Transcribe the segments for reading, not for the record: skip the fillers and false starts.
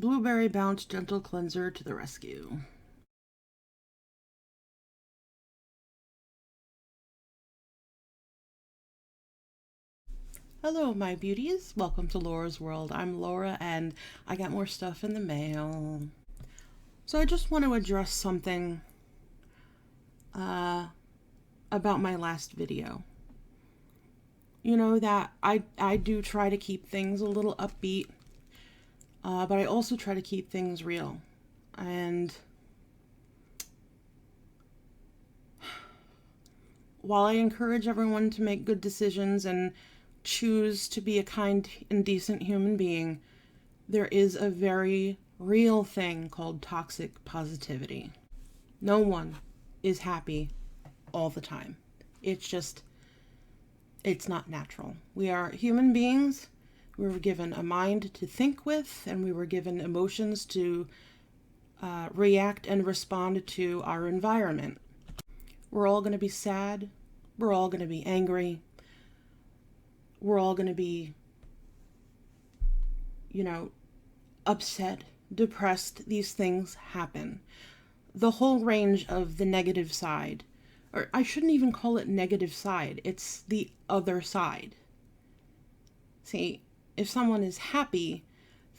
Blueberry Bounce Gentle Cleanser to the rescue. Hello, my beauties. Welcome to Laura's World. I'm Laura, and I got more stuff in the mail. So I just want to address something about my last video. You know that I do try to keep things a little upbeat, but I also try to keep things real. And while I encourage everyone to make good decisions and choose to be a kind and decent human being, there is a very real thing called toxic positivity. No one is happy all the time. It's not natural. We are human beings. We were given a mind to think with, and we were given emotions to react and respond to our environment. We're all going to be sad. We're all going to be angry. We're all going to be, upset, depressed. These things happen. The whole range of the negative side, or I shouldn't even call it negative side. It's the other side. See, if someone is happy,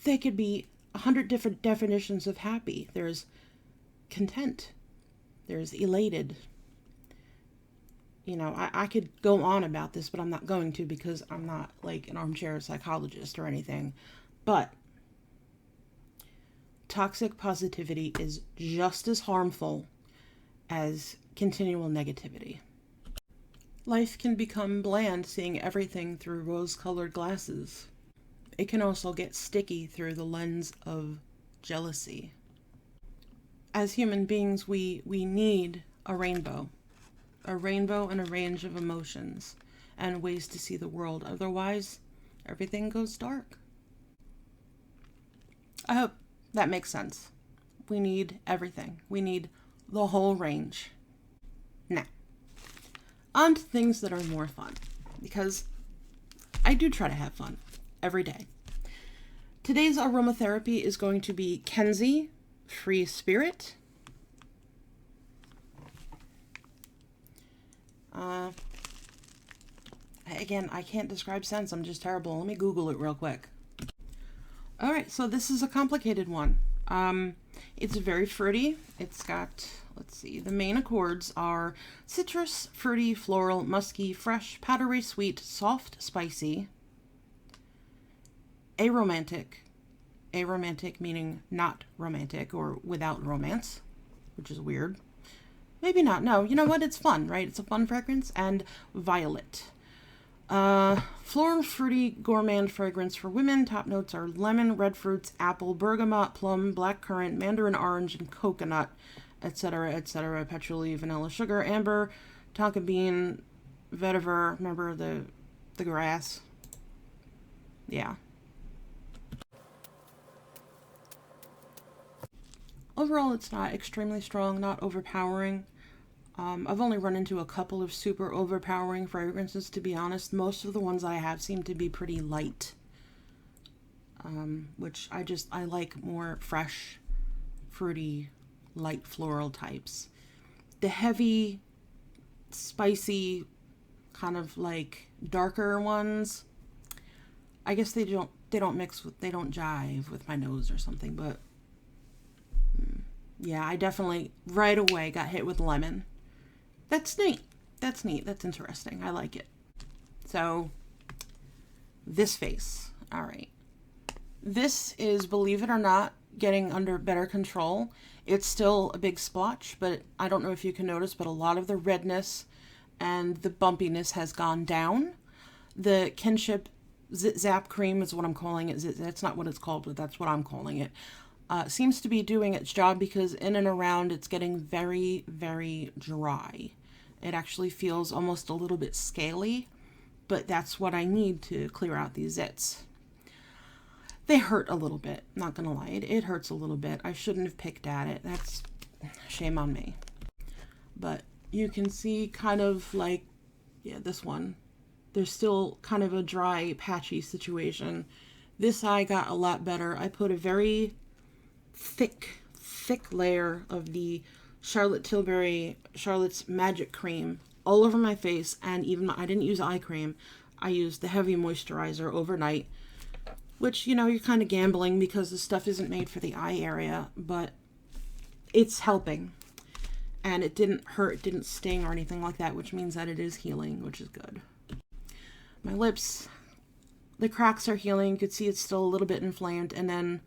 they could be 100 different definitions of happy. There's content. There's elated. I could go on about this, but I'm not going to because I'm not like an armchair psychologist or anything. But toxic positivity is just as harmful as continual negativity. Life can become bland seeing everything through rose-colored glasses. It can also get sticky through the lens of jealousy. As human beings, we need a rainbow and a range of emotions and ways to see the world. Otherwise, everything goes dark. I hope that makes sense. We need everything. We need the whole range. Now, on to things that are more fun, because I do try to have fun every day. Today's aromatherapy is going to be Kenzie Free Spirit. Again, I can't describe scents. I'm just terrible. Let me Google it real quick. All right, so this is a complicated one. It's very fruity. It's got, let's see, the main accords are citrus, fruity, floral, musky, fresh, powdery, sweet, soft, spicy, aromantic. Aromantic meaning not romantic or without romance, which is weird. Maybe not. No, you know what? It's fun, right? It's a fun fragrance. And violet. Floral, fruity, gourmand fragrance for women. Top notes are lemon, red fruits, apple, bergamot, plum, blackcurrant, mandarin orange, and coconut, etc., etc. Patchouli, vanilla, sugar, amber, tonka bean, vetiver. Remember the grass? Yeah. Overall, it's not extremely strong, not overpowering. I've only run into a couple of super overpowering fragrances, to be honest. Most of the ones I have seem to be pretty light, which I like more fresh, fruity, light floral types. The heavy, spicy, kind of like darker ones, I guess they don't jive with my nose or something, but yeah, I definitely right away got hit with lemon. That's neat. That's interesting. I like it. So, this face. All right. This is, believe it or not, getting under better control. It's still a big splotch, but I don't know if you can notice, but a lot of the redness and the bumpiness has gone down. The Kinship Zit Zap Cream is what I'm calling it. That's not what it's called, but that's what I'm calling it. Seems to be doing its job because in and around it's getting very, very dry. It actually feels almost a little bit scaly, but that's what I need to clear out these zits. They hurt a little bit, not gonna lie. It hurts a little bit. I shouldn't have picked at it. That's shame on me. But you can see kind of like, yeah, this one. There's still kind of a dry, patchy situation. This eye got a lot better. I put a very thick layer of the Charlotte's Magic Cream all over my face, and even I didn't use eye cream. I used the heavy moisturizer overnight, which, you know, you're kind of gambling because the stuff isn't made for the eye area, but it's helping. And it didn't hurt, it didn't sting or anything like that, which means that it is healing, which is good. My lips, the cracks are healing. You could see it's still a little bit inflamed, and then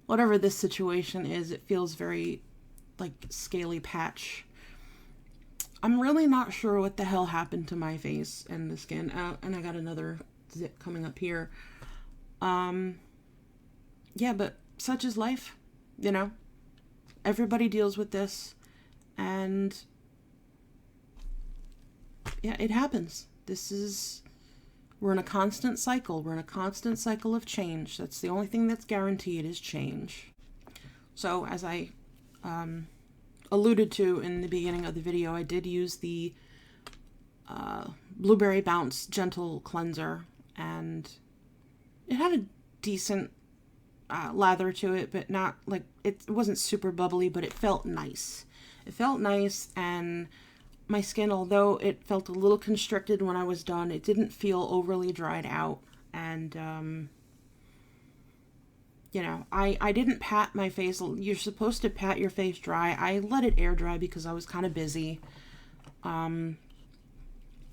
whatever this situation is, it feels very like scaly patch. I'm really not sure what the hell happened to my face and the skin. And I got another zip coming up here. Yeah, but such is life, you know. Everybody deals with this, and yeah, it happens. We're in a constant cycle. We're in a constant cycle of change. That's the only thing that's guaranteed is change. So as I alluded to in the beginning of the video, I did use the Blueberry Bounce Gentle Cleanser, and it had a decent lather to it, but not like, it wasn't super bubbly, but it felt nice. It felt nice, and my skin, although it felt a little constricted when I was done, it didn't feel overly dried out. And you know, I didn't pat my face. You're supposed to pat your face dry. I let it air dry because I was kind of busy. I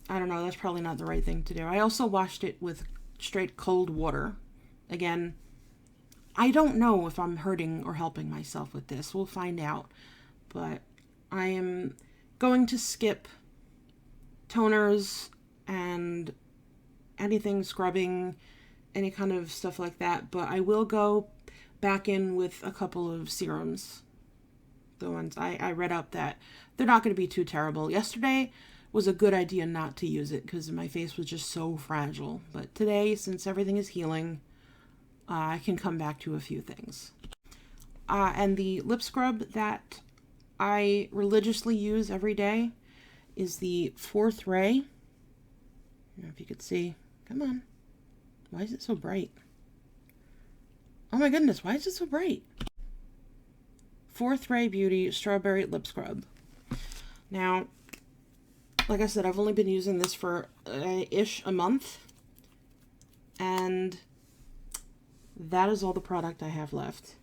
don't know, that's probably not the right thing to do. I also washed it with straight cold water. Again, I don't know if I'm hurting or helping myself with this. We'll find out. But I am going to skip toners and anything scrubbing, any kind of stuff like that, but I will go back in with a couple of serums. The ones I read up that they're not going to be too terrible. Yesterday was a good idea not to use it because my face was just so fragile, but today, since everything is healing, I can come back to a few things. And the lip scrub that I religiously use every day is the Fourth Ray. I don't know if you could see. Come on. Why is it so bright? Oh my goodness, why is it so bright? Fourth Ray Beauty Strawberry Lip Scrub. Now, like I said, I've only been using this for ish a month. And that is all the product I have left.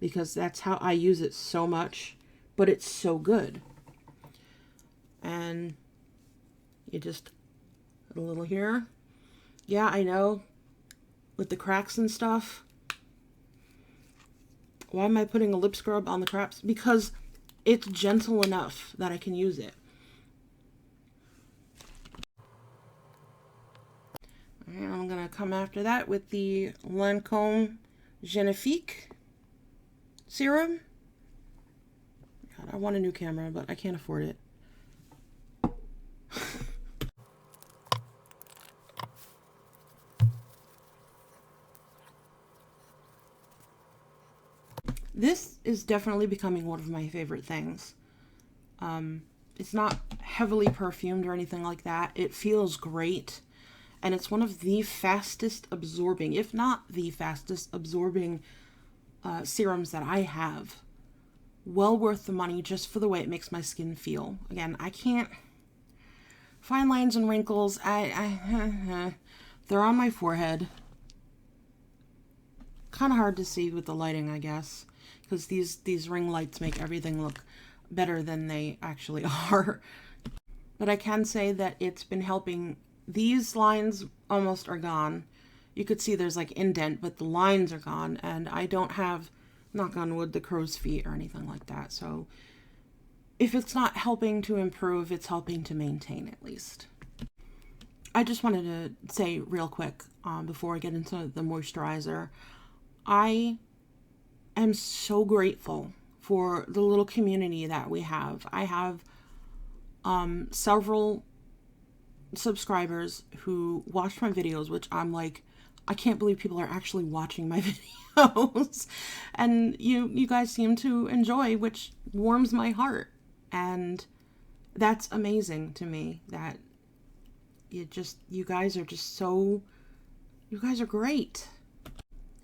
Because that's how I use it so much. But it's so good. And you just put a little here. Yeah, I know. With the cracks and stuff. Why am I putting a lip scrub on the cracks? Because it's gentle enough that I can use it. And I'm going to come after that with the Lancome Genifique Serum. God, I want a new camera, but I can't afford it. This is definitely becoming one of my favorite things. It's not heavily perfumed or anything like that. It feels great. And it's one of the fastest absorbing, if not the fastest absorbing serums that I have. Well worth the money just for the way it makes my skin feel. Again, I can't... Fine lines and wrinkles, they're on my forehead. Kind of hard to see with the lighting, I guess. Because these ring lights make everything look better than they actually are. But I can say that it's been helping. These lines almost are gone. You could see there's like indent, but the lines are gone. And I don't have, knock on wood, the crow's feet or anything like that. So if it's not helping to improve, it's helping to maintain at least. I just wanted to say real quick before I get into the moisturizer. I am so grateful for the little community that we have. I have several subscribers who watch my videos, which I'm like, I can't believe people are actually watching my videos. And you guys seem to enjoy, which warms my heart. And that's amazing to me that you guys are just so, you guys are great.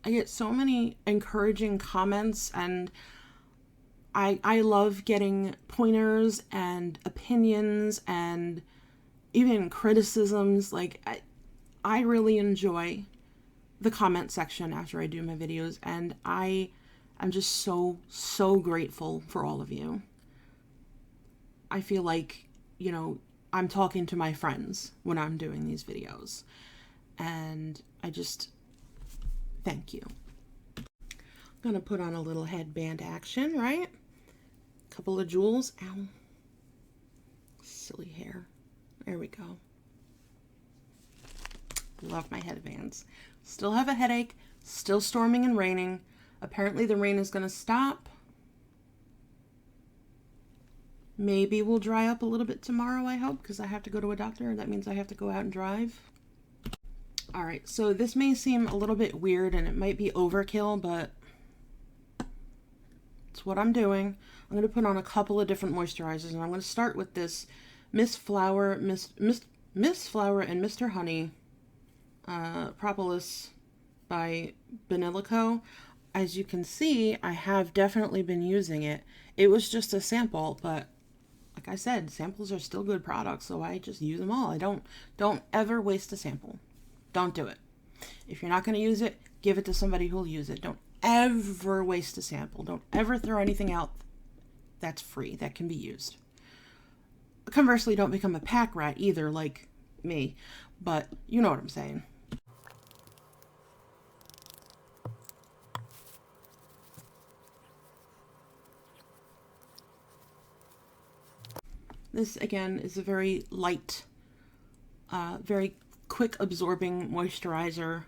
I get so many encouraging comments, and I love getting pointers and opinions and even criticisms. Like, I really enjoy the comment section after I do my videos, and I'm just so grateful for all of you. I feel like, you know, I'm talking to my friends when I'm doing these videos, and I just thank you. I'm gonna put on a little headband action, right? Couple of jewels. Ow. Silly hair. There we go. Love my headbands. Still have a headache. Still storming and raining. Apparently the rain is going to stop. Maybe we'll dry up a little bit tomorrow, I hope, because I have to go to a doctor. That means I have to go out and drive. Alright, so this may seem a little bit weird and it might be overkill, but it's what I'm doing. I'm going to put on a couple of different moisturizers, and I'm going to start with this Miss Flower and Mr. Honey Propolis by Benilico. As you can see, I have definitely been using it. It was just a sample, but like I said, samples are still good products, so I just use them all. I don't ever waste a sample. Don't do it. If you're not going to use it, give it to somebody who'll use it. Don't ever waste a sample. Don't ever throw anything out that's free, that can be used. Conversely, don't become a pack rat either, like me, but you know what I'm saying. This, again, is a very light, very quick absorbing moisturizer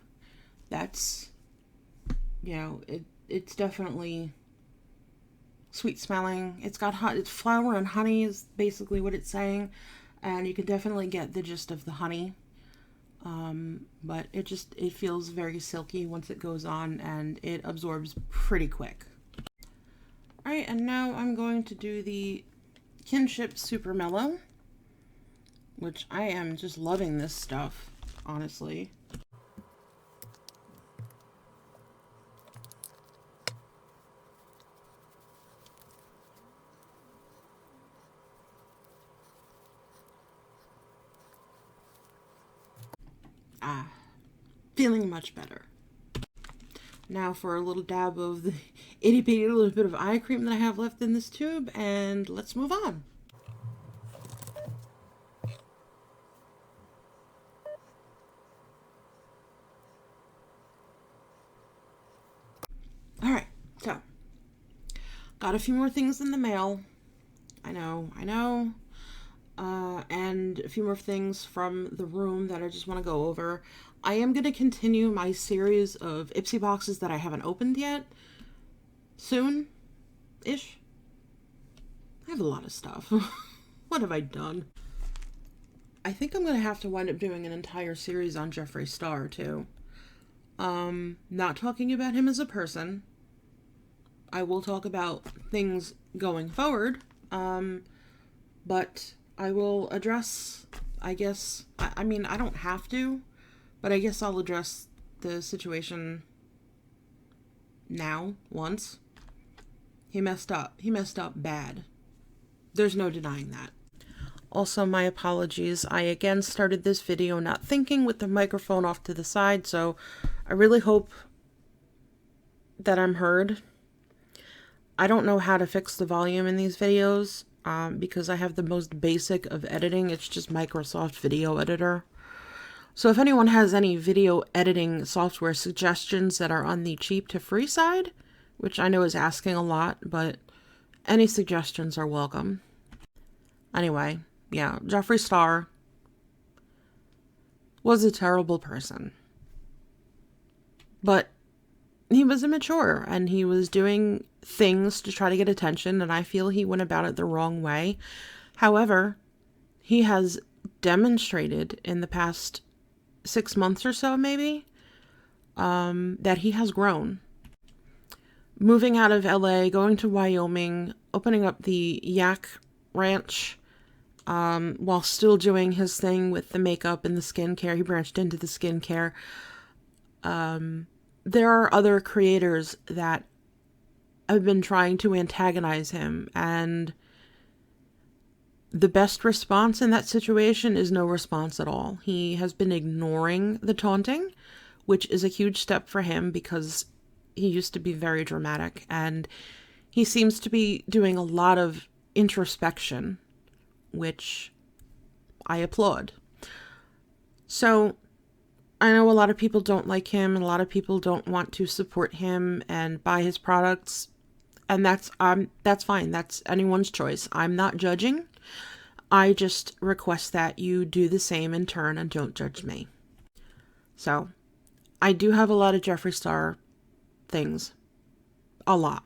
that's, you know, it's definitely sweet smelling. It's flower and honey is basically what it's saying, and you can definitely get the gist of the honey, but it feels very silky once it goes on, and it absorbs pretty quick. Alright, and now I'm going to do the Kinship Super Mellow, which I am just loving this stuff, honestly. Feeling much better. Now for a little dab of the itty bitty little bit of eye cream that I have left in this tube, and let's move on. Alright, so got a few more things in the mail. I know. And a few more things from the room that I just want to go over. I am going to continue my series of IPSY boxes that I haven't opened yet. Soon-ish. I have a lot of stuff. What have I done? I think I'm going to have to wind up doing an entire series on Jeffree Star, too. Not talking about him as a person. I will talk about things going forward. But I will address, I guess, I mean, I don't have to, but I guess I'll address the situation now, once. He messed up. He messed up bad. There's no denying that. Also, my apologies. I again started this video not thinking with the microphone off to the side, so I really hope that I'm heard. I don't know how to fix the volume in these videos. Because I have the most basic of editing. It's just Microsoft Video Editor. So if anyone has any video editing software suggestions that are on the cheap to free side, which I know is asking a lot, but any suggestions are welcome. Anyway, yeah, Jeffree Star was a terrible person. But he was immature, and he was doing things to try to get attention, and I feel he went about it the wrong way. However, he has demonstrated in the past 6 months or so, maybe, that he has grown. Moving out of LA, going to Wyoming, opening up the Yak Ranch, while still doing his thing with the makeup and the skincare. He branched into the skincare. there are other creators that have been trying to antagonize him, and the best response in that situation is no response at all. He has been ignoring the taunting, which is a huge step for him because he used to be very dramatic, and he seems to be doing a lot of introspection, which I applaud. So I know a lot of people don't like him, and a lot of people don't want to support him and buy his products, and that's fine. That's anyone's choice. I'm not judging. I just request that you do the same in turn and don't judge me. So I do have a lot of Jeffree Star things. A lot.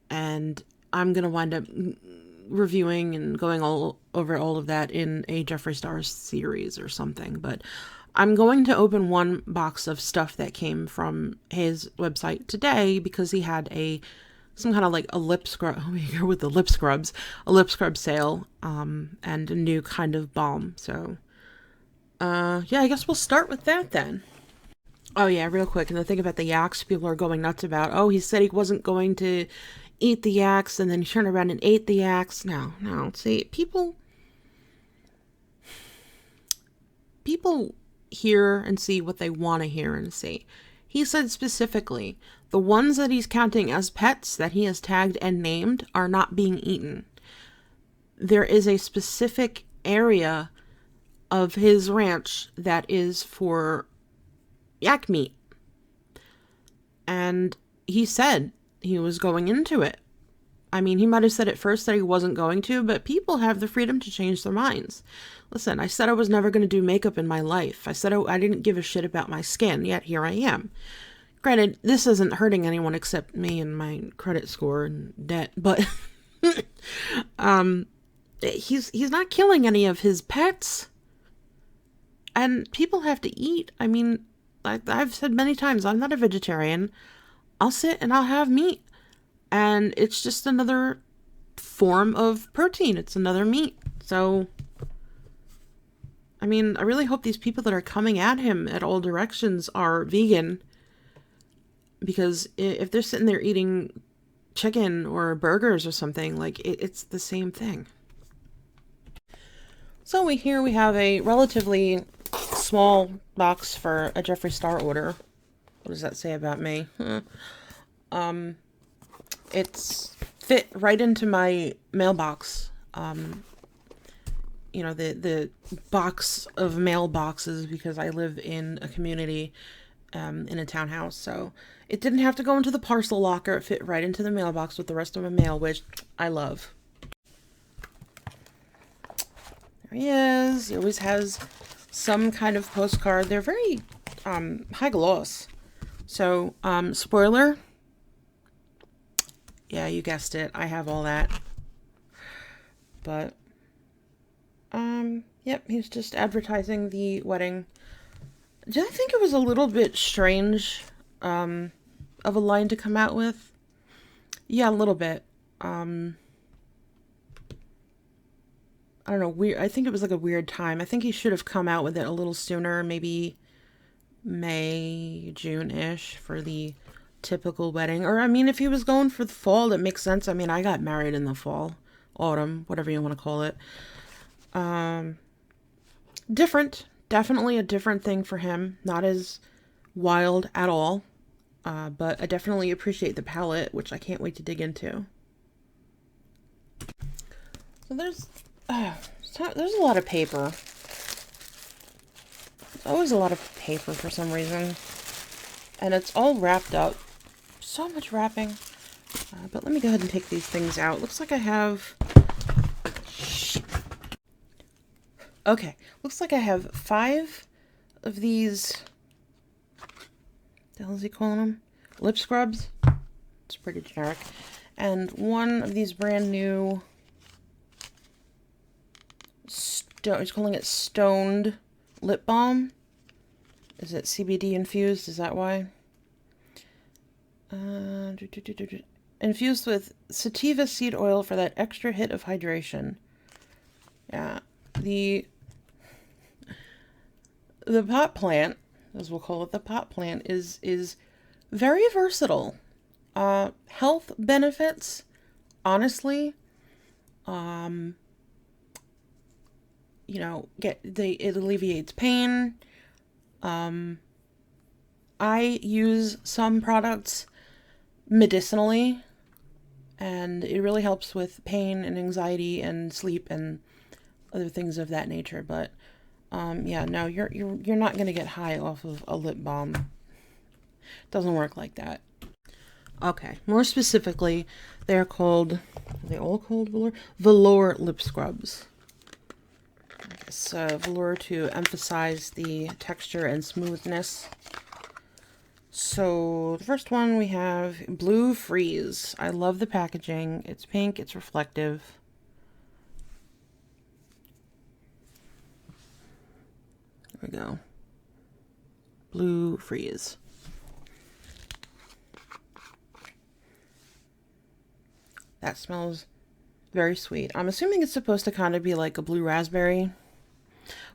And I'm going to wind up reviewing and going over all of that in a Jeffree Star series or something. But I'm going to open one box of stuff that came from his website today because he had some kind of like a lip scrub, here with the lip scrubs, a lip scrub sale, and a new kind of balm. So, yeah, I guess we'll start with that then. Oh yeah, real quick, and the thing about the yaks, people are going nuts about, oh, he said he wasn't going to eat the yaks, and then he turned around and ate the yaks. No, see, people hear and see what they want to hear and see. He said specifically, the ones that he's counting as pets that he has tagged and named are not being eaten. There is a specific area of his ranch that is for yak meat. And he said he was going into it. I mean, he might have said at first that he wasn't going to, but people have the freedom to change their minds. Listen, I said I was never going to do makeup in my life. I said I didn't give a shit about my skin, yet here I am. Granted, this isn't hurting anyone except me and my credit score and debt, but he's not killing any of his pets. And people have to eat. I mean, I've said many times, I'm not a vegetarian. I'll sit and I'll have meat. And it's just another form of protein. It's another meat. So, I mean, I really hope these people that are coming at him at all directions are vegan. Because if they're sitting there eating chicken or burgers or something, like, it's the same thing. So we have a relatively small box for a Jeffree Star order. What does that say about me? It's fit right into my mailbox. You know, the box of mailboxes, because I live in a community, in a townhouse. So it didn't have to go into the parcel locker. It fit right into the mailbox with the rest of my mail, which I love. There he is. He always has some kind of postcard. They're very high gloss. So, spoiler. Yeah, you guessed it. I have all that. But, yep, he's just advertising the wedding. Did I think it was a little bit strange, of a line to come out with? Yeah, a little bit. I don't know, weird. I think it was like a weird time. I think he should have come out with it a little sooner, maybe May, June-ish for the typical wedding. Or, I mean, if he was going for the fall, that makes sense. I mean, I got married in the fall, autumn, whatever you want to call it. Different. Definitely a different thing for him. Not as wild at all. But I definitely appreciate the palette, which I can't wait to dig into. So there's a lot of paper. There's always a lot of paper for some reason. And it's all wrapped up. So much wrapping. But let me go ahead and take these things out. Looks like I have... Okay. Looks like I have 5 of these... the hell is he calling them? Lip scrubs. It's pretty generic. And 1 of these brand new... he's calling it Stoned Lip Balm. Is it CBD infused? Is that why? Infused with sativa seed oil for that extra hit of hydration. Yeah. The pot plant, as we'll call it, the pot plant, is very versatile. Health benefits, honestly, you know, it alleviates pain. I use some products medicinally, and it really helps with pain and anxiety and sleep and other things of that nature. But yeah, no, you're not gonna get high off of a lip balm. It doesn't work like that. Okay, more specifically, they're called, are they all called velour? Velour lip scrubs. I guess velour to emphasize the texture and smoothness. So the first one we have Blue Freeze. I love the packaging. It's pink, it's reflective. There we go. Blue Freeze. That smells very sweet. I'm assuming it's supposed to kind of be like a blue raspberry,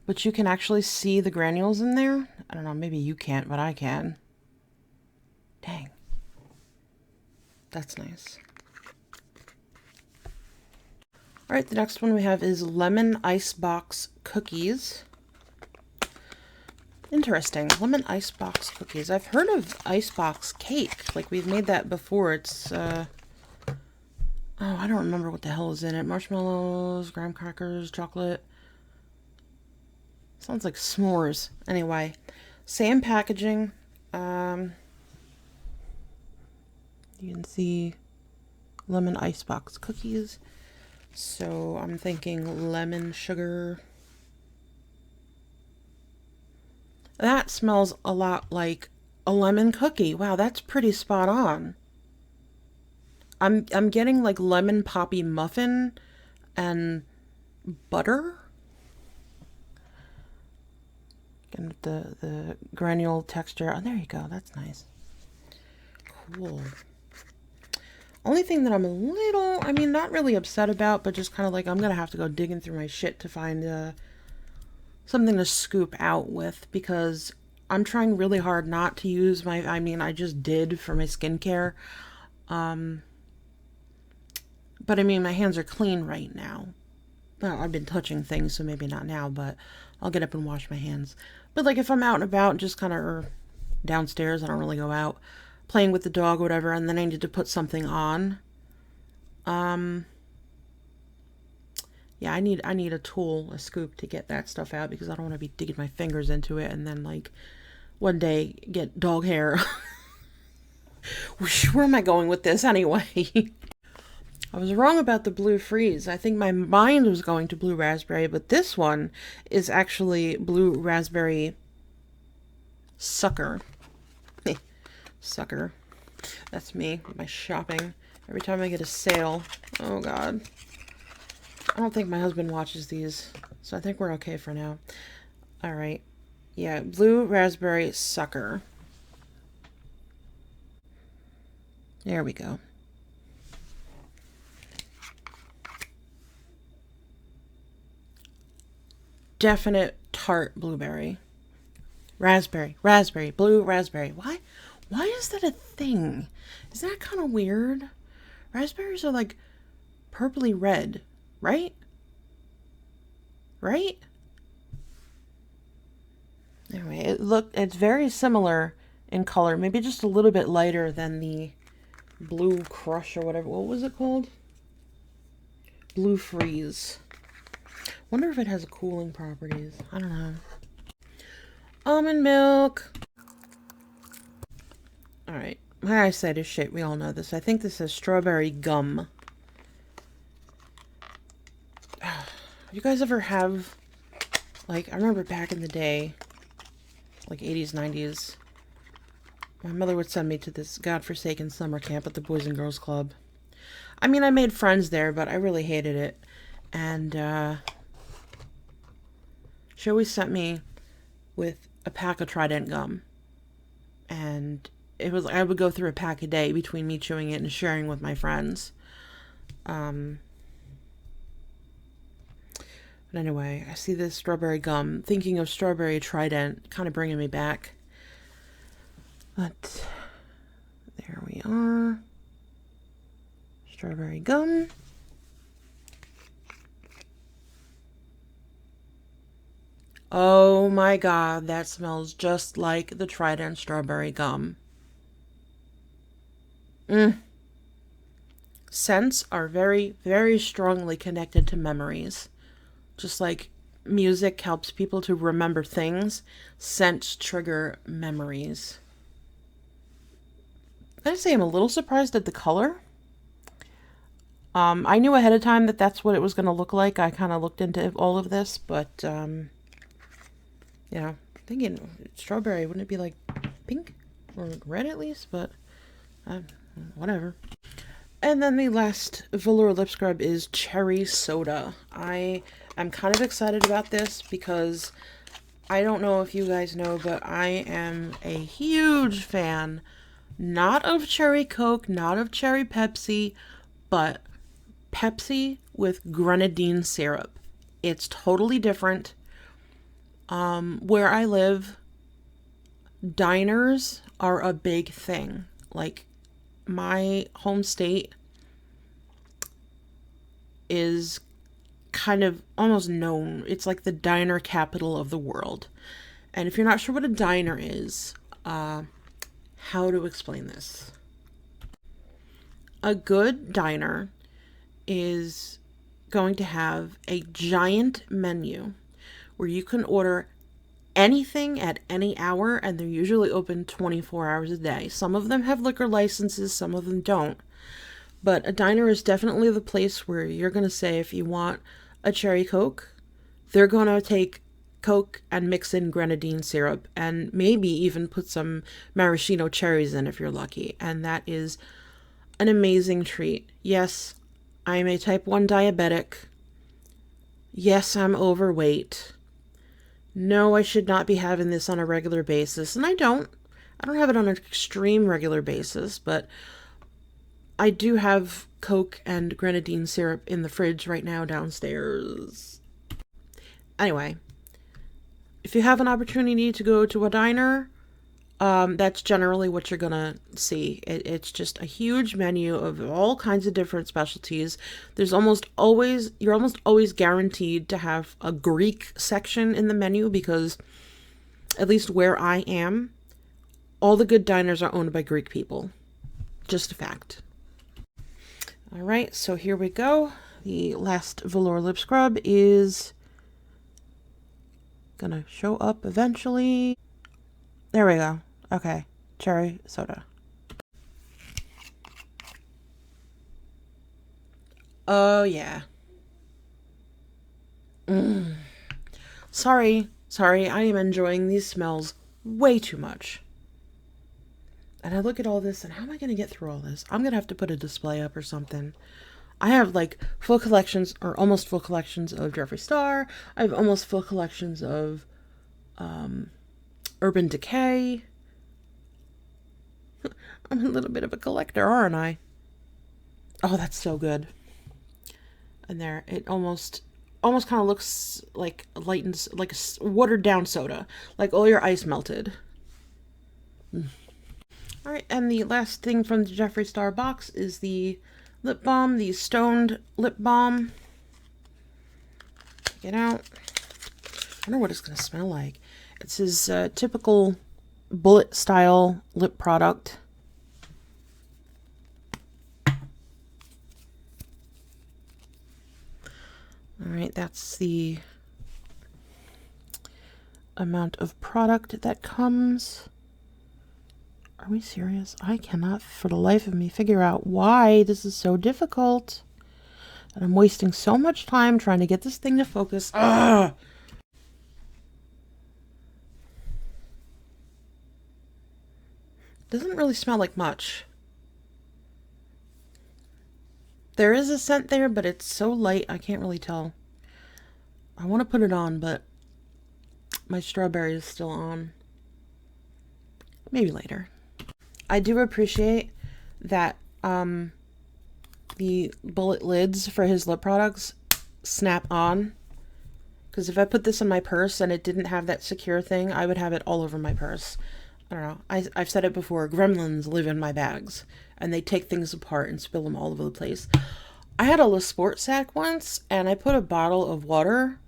but you can actually see the granules in there. I don't know, maybe you can't, but I can. Dang. That's nice. All right, the next one we have is Lemon Icebox Cookies. Interesting. Lemon Icebox Cookies. I've heard of icebox cake. Like, we've made that before. It's, oh, I don't remember what the hell is in it. Marshmallows, graham crackers, chocolate. Sounds like s'mores. Anyway, same packaging. You can see lemon icebox cookies. So I'm thinking lemon sugar. That smells a lot like a lemon cookie. Wow, that's pretty spot on. I'm getting like lemon poppy muffin and butter. And the granule texture. Oh, there you go. That's nice. Cool. Only thing that I'm a little, I mean, not really upset about, but just kind of like, I'm going to have to go digging through my shit to find something to scoop out with, because I'm trying really hard not to use my, I mean, I just did for my skincare. But I mean, my hands are clean right now. Well, I've been touching things, so maybe not now, but I'll get up and wash my hands. But like if I'm out and about, just kind of downstairs, I don't really go out, playing with the dog or whatever, and then I need to put something on. Yeah, I need a tool, a scoop to get that stuff out, because I don't want to be digging my fingers into it and then like one day get dog hair. Where am I going with this anyway? I was wrong about the Blue Freeze. I think my mind was going to blue raspberry, but this one is actually blue raspberry sucker. Sucker. That's me, my shopping. Every time I get a sale. Oh God. I don't think my husband watches these, so I think we're okay for now. Alright. Yeah, blue raspberry sucker. There we go. Definite tart blueberry. Raspberry, raspberry, blue raspberry. Why is that a thing? Is that kind of weird? Raspberries are like purpley red, right? Right? Anyway, it's very similar in color, maybe just a little bit lighter than the Blue Crush or whatever. What was it called? Blue Freeze. Wonder if it has cooling properties. I don't know. Almond milk. Alright. My eyesight is shit. We all know this. I think this is strawberry gum. You guys ever have, like, I remember back in the day, like 80s, 90s, my mother would send me to this godforsaken summer camp at the Boys and Girls Club. I mean, I made friends there, but I really hated it. And, she always sent me with a pack of Trident gum. And it was, I would go through a pack a day between me chewing it and sharing with my friends. But anyway, I see this strawberry gum. Thinking of strawberry Trident, kind of bringing me back. But there we are. Strawberry gum. Oh my god, that smells just like the Trident strawberry gum. Scents are very, very strongly connected to memories. Just like music helps people to remember things, scents trigger memories. I'd say I'm a little surprised at the color. I knew ahead of time that that's what it was going to look like. I kind of looked into all of this, but, yeah, thinking strawberry, wouldn't it be like pink or red at least? But, whatever. And then the last velour lip scrub is cherry soda. I am kind of excited about this because I don't know if you guys know, but I am a huge fan, not of cherry Coke, not of cherry Pepsi, but Pepsi with grenadine syrup. It's totally different. Where I live, diners are a big thing. Like, my home state is kind of almost known. It's like the diner capital of the world. And if you're not sure what a diner is, how to explain this? A good diner is going to have a giant menu where you can order anything at any hour, and they're usually open 24 hours a day. Some of them have liquor licenses, some of them don't. But a diner is definitely the place where you're going to say if you want a cherry Coke, they're going to take Coke and mix in grenadine syrup and maybe even put some maraschino cherries in if you're lucky. And that is an amazing treat. Yes, I'm a type 1 diabetic. Yes, I'm overweight. No, I should not be having this on a regular basis. And I don't have it on an extreme regular basis, but I do have Coke and grenadine syrup in the fridge right now downstairs. Anyway, if you have an opportunity to go to a diner, that's generally what you're gonna see. It's just a huge menu of all kinds of different specialties. You're almost always guaranteed to have a Greek section in the menu because, at least where I am, all the good diners are owned by Greek people. Just a fact. All right, so here we go. The last velour lip scrub is gonna show up eventually. There we go. Okay, cherry soda. Oh, yeah. Sorry, I am enjoying these smells way too much. And I look at all this, and how am I going to get through all this? I'm going to have to put a display up or something. I have, like, full collections, or almost full collections of Jeffree Star. I have almost full collections of Urban Decay. I'm a little bit of a collector, aren't I? Oh, that's so good. And there, it almost kind of looks like lightens, like a watered down soda, like all your ice melted. All right, and the last thing from the Jeffree Star box is the lip balm, the Stoned Lip Balm. Check it out. I wonder what it's gonna smell like. It's his typical bullet style lip product. All right, that's the amount of product that comes. Are we serious? I cannot for the life of me figure out why this is so difficult. And I'm wasting so much time trying to get this thing to focus. Ugh! Doesn't really smell like much. There is a scent there, but it's so light I can't really tell. I want to put it on, but my strawberry is still on. Maybe later. I do appreciate that the bullet lids for his lip products snap on. Because if I put this in my purse and it didn't have that secure thing, I would have it all over my purse. I don't know. I've said it before. Gremlins live in my bags, and they take things apart and spill them all over the place. I had a Le Sport sack once, and I put a bottle of water.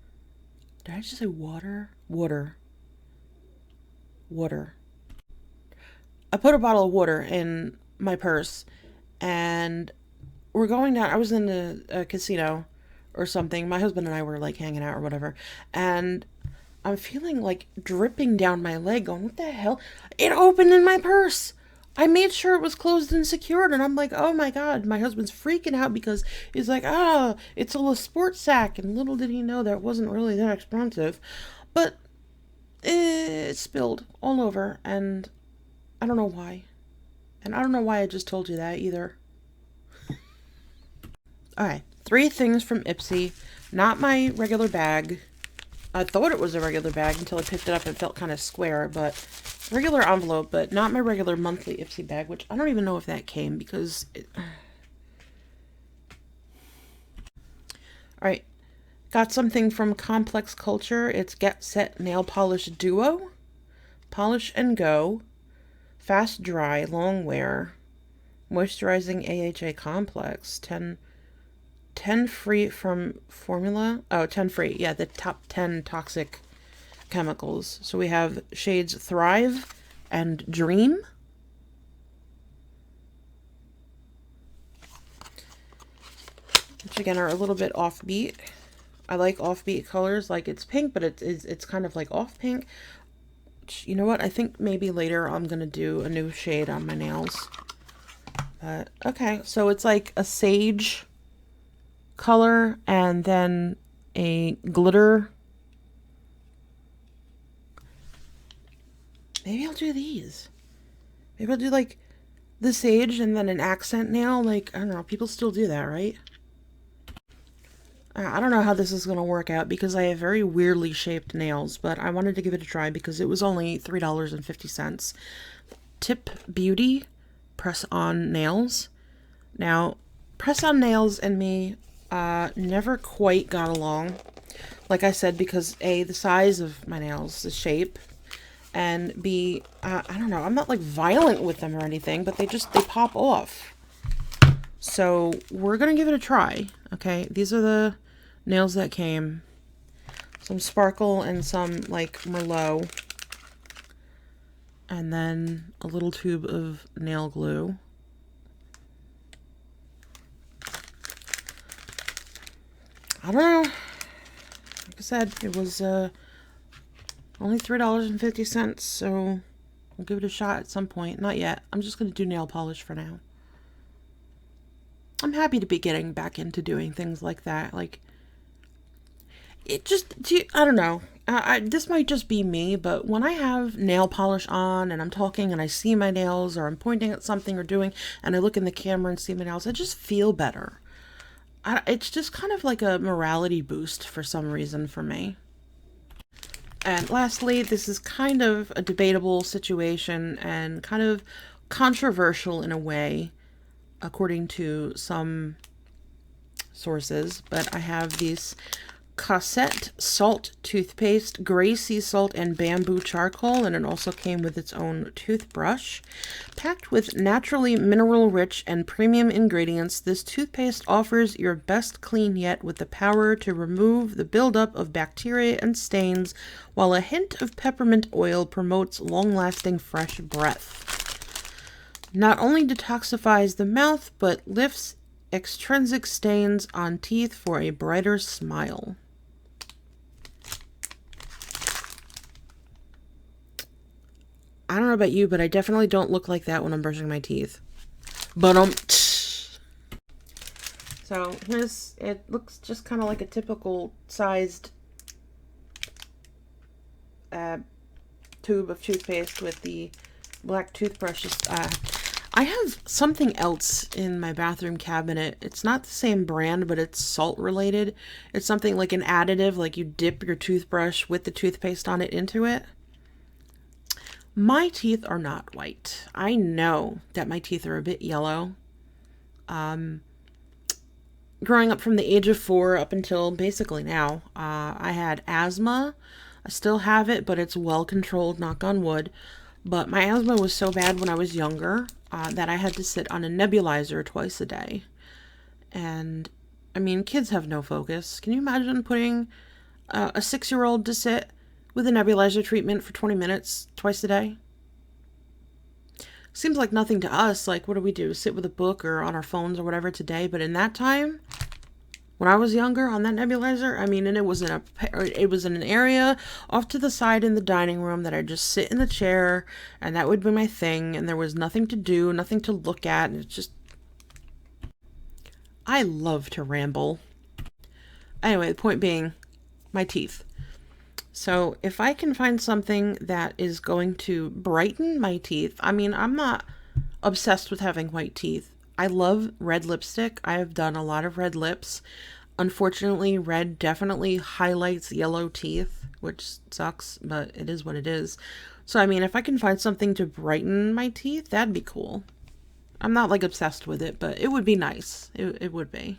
Did I just say water? Water. I put a bottle of water in my purse, and we're going down. I was in a casino or something. My husband and I were like hanging out or whatever, and I'm feeling like dripping down my leg, going, what the hell? It opened in my purse. I made sure it was closed and secured, and I'm like, oh my God. My husband's freaking out because he's like, it's a Le Sport sack, and little did he know that it wasn't really that expensive. But it spilled all over, and I don't know why. And I don't know why I just told you that either. Alright, 3 things from IPSY. Not my regular bag. I thought it was a regular bag until I picked it up and it felt kind of square, but regular envelope, but not my regular monthly IPSY bag, which I don't even know if that came because Alright, got something from Complex Culture. It's Get Set Nail Polish Duo. Polish and Go. Fast Dry, Long Wear. Moisturizing AHA Complex. 10 free from formula. Oh, 10 free. Yeah, the top 10 toxic chemicals. So we have shades Thrive and Dream. Which again are a little bit offbeat. I like offbeat colors. Like it's pink, but it's kind of like off pink. Which, you know what? I think maybe later I'm going to do a new shade on my nails. But okay, so it's like a sage color and then a glitter. Maybe I'll do these. Maybe I'll do like the sage and then an accent nail. Like, I don't know, people still do that, right? I don't know how this is going to work out because I have very weirdly shaped nails, but I wanted to give it a try because it was only $3.50. Tip Beauty press-on nails. Now, press-on nails and me never quite got along. Like I said, because A, the size of my nails, the shape, and B, I don't know, I'm not like violent with them or anything, but they pop off. So we're gonna give it a try. Okay, these are the nails that came. Some sparkle and some like Merlot. And then a little tube of nail glue. I don't know. Like I said, it was only $3.50, so we'll give it a shot at some point. Not yet. I'm just going to do nail polish for now. I'm happy to be getting back into doing things like that. Like, it just, I don't know. This might just be me, but when I have nail polish on and I'm talking and I see my nails or I'm pointing at something or doing and I look in the camera and see my nails, I just feel better. It's just kind of like a morality boost for some reason for me. And lastly, this is kind of a debatable situation and kind of controversial in a way, according to some sources, but I have these Cassette salt toothpaste, gray sea salt, and bamboo charcoal, and it also came with its own toothbrush. Packed with naturally mineral-rich and premium ingredients, this toothpaste offers your best clean yet with the power to remove the buildup of bacteria and stains, while a hint of peppermint oil promotes long-lasting fresh breath. Not only detoxifies the mouth, but lifts extrinsic stains on teeth for a brighter smile. I don't know about you, but I definitely don't look like that when I'm brushing my teeth. But so here's, it looks just kind of like a typical sized tube of toothpaste with the black toothbrushes. I have something else in my bathroom cabinet. It's not the same brand, but it's salt related. It's something like an additive, like you dip your toothbrush with the toothpaste on it into it. My teeth are not white. I know that my teeth are a bit yellow. Growing up from the age of 4 up until basically now, I had asthma. I still have it, but it's well controlled, knock on wood. But my asthma was so bad when I was younger that I had to sit on a nebulizer twice a day. And, I mean, kids have no focus. Can you imagine putting a 6-year-old to sit with a nebulizer treatment for 20 minutes twice a day? Seems like nothing to us. Like, what do we do? Sit with a book or on our phones or whatever today? But in that time, when I was younger on that nebulizer, I mean, and it was in an area off to the side in the dining room that I'd just sit in the chair, and that would be my thing, and there was nothing to do, nothing to look at, and it's just... I love to ramble. Anyway, the point being, my teeth. So if I can find something that is going to brighten my teeth, I mean, I'm not obsessed with having white teeth. I love red lipstick. I have done a lot of red lips. Unfortunately, red definitely highlights yellow teeth, which sucks, but it is what it is. So, I mean, if I can find something to brighten my teeth, that'd be cool. I'm not, like, obsessed with it, but it would be nice. It would be.